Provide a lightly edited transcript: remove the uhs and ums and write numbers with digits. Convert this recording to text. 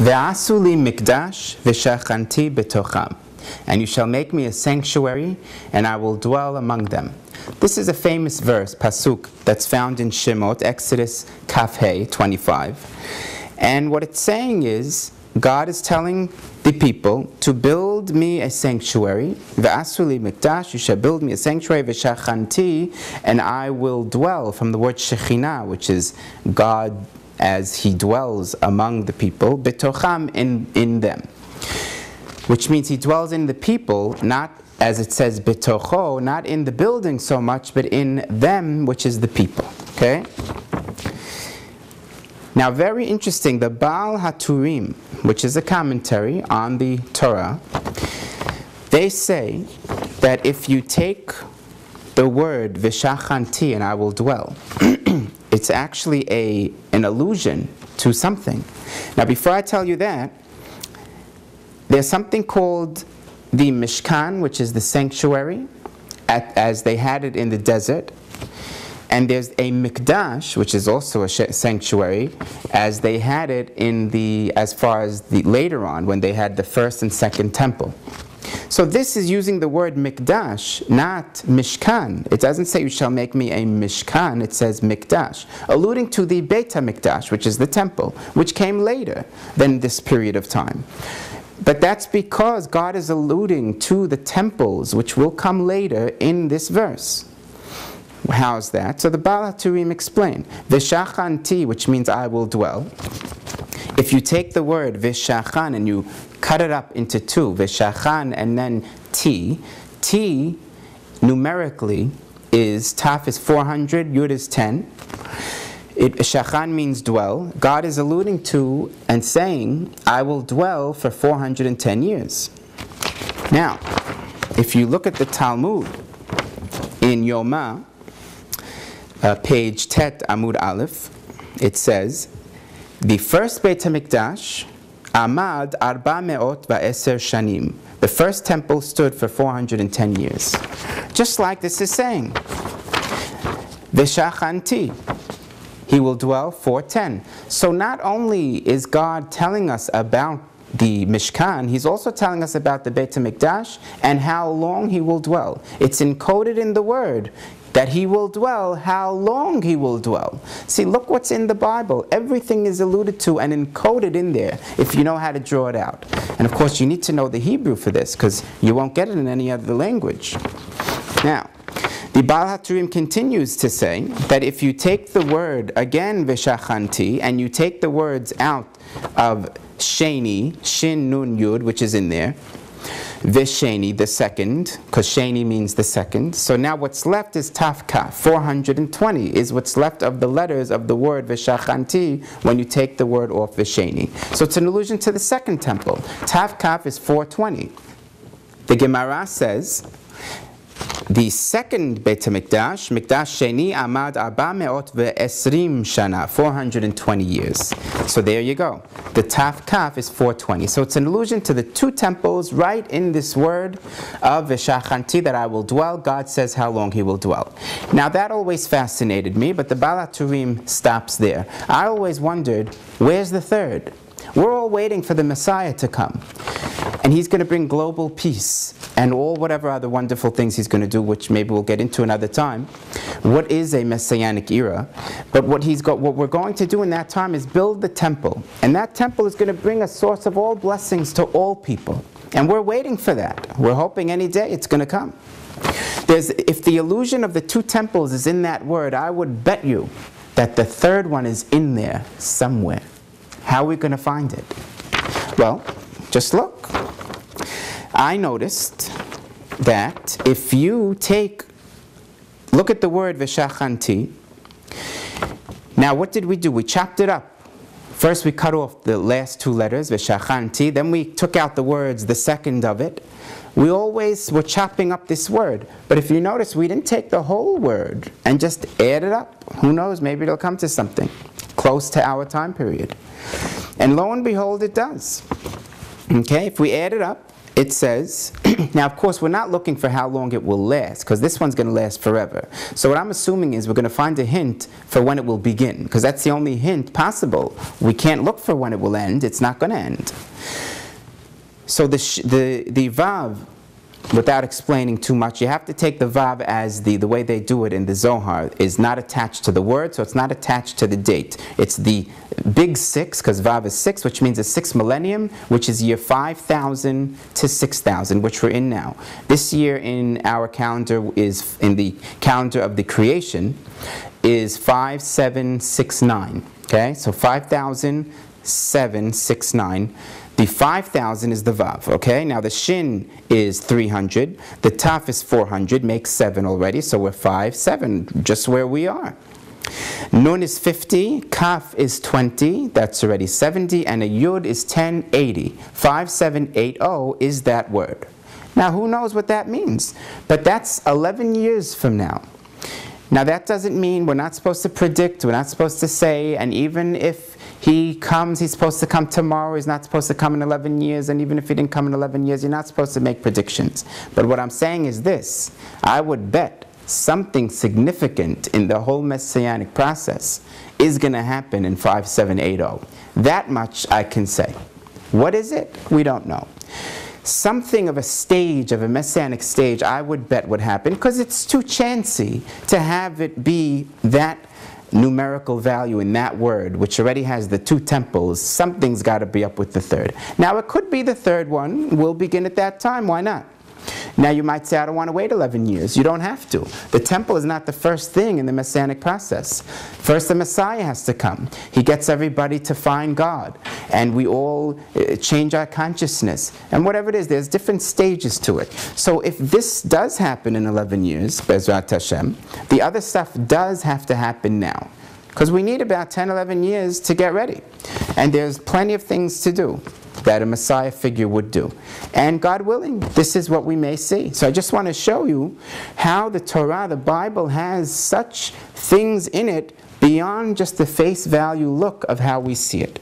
Ve'asu li mikdash v'shachanti betocham. And you shall make me a sanctuary, and I will dwell among them. This is a famous verse, pasuk, that's found in Shemot, Exodus Kaf-Hey 25. And what it's saying is, God is telling the people to build me a sanctuary. Ve'asu li mikdash, you shall build me a sanctuary, v'shachanti, and I will dwell, from the word Shekhinah, which is God as He dwells among the people, betocham, in them. Which means He dwells in the people, not as it says betocho, not in the building so much, but in them, which is the people. Okay? Now, very interesting, the Baal HaTurim, which is a commentary on the Torah, they say that if you take the word v'shachanti, and I will dwell, it's actually an allusion to something. Now, before I tell you that, there's something called the Mishkan, which is the sanctuary, as they had it in the desert. And there's a Mikdash, which is also a sanctuary, as they had it as far as later on, when they had the first and second temple. So this is using the word Mikdash, not Mishkan. It doesn't say you shall make me a Mishkan, it says Mikdash, alluding to the Beit HaMikdash, which is the temple, which came later than this period of time. But that's because God is alluding to the temples, which will come later in this verse. How's that? So the Baal HaTurim explain, V'shachanti, which means I will dwell. If you take the word V'shachan and you cut it up into two, V'shachan and then T numerically is, Taf is 400, Yud is 10. Shachan means dwell. God is alluding to and saying, I will dwell for 410 years. Now, if you look at the Talmud in Yoma, page Tet Amud Aleph, it says, the first Beit HaMikdash, Amad 410 shanim. The first temple stood for 410 years. Just like this is saying, V'shachanti, He will dwell 410. So not only is God telling us about the Mishkan, He's also telling us about the Beit HaMikdash and how long He will dwell. It's encoded in the word that He will dwell, how long He will dwell. See, look what's in the Bible. Everything is alluded to and encoded in there if you know how to draw it out. And of course you need to know the Hebrew for this, because you won't get it in any other language. Now, the Baal HaTurim continues to say that if you take the word, again, V'shachanti, and you take the words out of Sheni, Shin, Nun, Yud, which is in there, V'sheni, the second, because Sheni means the second. So now what's left is Taf Kaf, 420 is what's left of the letters of the word V'shachanti when you take the word off V'sheni. So it's an allusion to the second temple. Taf Kaf is 420. The Gemara says, the second Beit HaMikdash, Mikdash Sheni, Amad 420 Shana, 420 years. So there you go. The Taf Kaf is 420. So it's an allusion to the two temples right in this word of V'shachanti, that I will dwell. God says how long He will dwell. Now that always fascinated me, but the Baal HaTurim stops there. I always wondered, where's the third? We're all waiting for the Messiah to come. And He's going to bring global peace and all whatever other wonderful things He's going to do, which maybe we'll get into another time. What is a Messianic era? But what we're going to do in that time is build the temple. And that temple is going to bring a source of all blessings to all people. And we're waiting for that. We're hoping any day it's going to come. If the illusion of the two temples is in that word, I would bet you that the third one is in there somewhere. How are we going to find it? Well, just look. I noticed that if you look at the word V'shachanti. Now what did we do? We chopped it up. First we cut off the last two letters, V'shachanti. Then we took out the words, the second of it. We always were chopping up this word. But if you notice, we didn't take the whole word and just add it up. Who knows, maybe it'll come to something close to our time period. And lo and behold, it does. Okay, if we add it up, it says, now of course we're not looking for how long it will last, because this one's going to last forever. So what I'm assuming is we're going to find a hint for when it will begin, because that's the only hint possible. We can't look for when it will end. It's not going to end. So the Vav, without explaining too much, you have to take the Vav as the way they do it in the Zohar is not attached to the word, so it's not attached to the date. It's the big 6, because Vav is 6, which means a 6th millennium, which is year 5,000 to 6,000, which we're in now. This year in our calendar is, in the calendar of the creation, is 5769. Okay, so 5,769. The 5,000 is the Vav, okay? Now the Shin is 300, the Taf is 400, makes 7 already, so we're 5, 7, just where we are. Nun is 50, Kaf is 20, that's already 70, and a Yud is 10, 80. 5780 is that word. Now who knows what that means? But that's 11 years from now. Now that doesn't mean we're not supposed to predict, we're not supposed to say, and even if he comes, he's supposed to come tomorrow, he's not supposed to come in 11 years, and even if he didn't come in 11 years, you're not supposed to make predictions. But what I'm saying is this: I would bet something significant in the whole Messianic process is going to happen in 5780. That much I can say. What is it? We don't know. Something of a stage, of a Messianic stage, I would bet would happen, because it's too chancy to have it be that numerical value in that word, which already has the 2 temples. Something's got to be up with the 3rd. Now it could be the 3rd one will begin at that time. Why not? Now you might say, I don't want to wait 11 years. You don't have to. The temple is not the first thing in the Messianic process. First the Messiah has to come. He gets everybody to find God, and we all change our consciousness. And whatever it is, there's different stages to it. So if this does happen in 11 years, Bezrat Hashem, the other stuff does have to happen now. Because we need about 10, 11 years to get ready. And there's plenty of things to do that a Messiah figure would do. And God willing, this is what we may see. So I just want to show you how the Torah, the Bible, has such things in it beyond just the face value look of how we see it.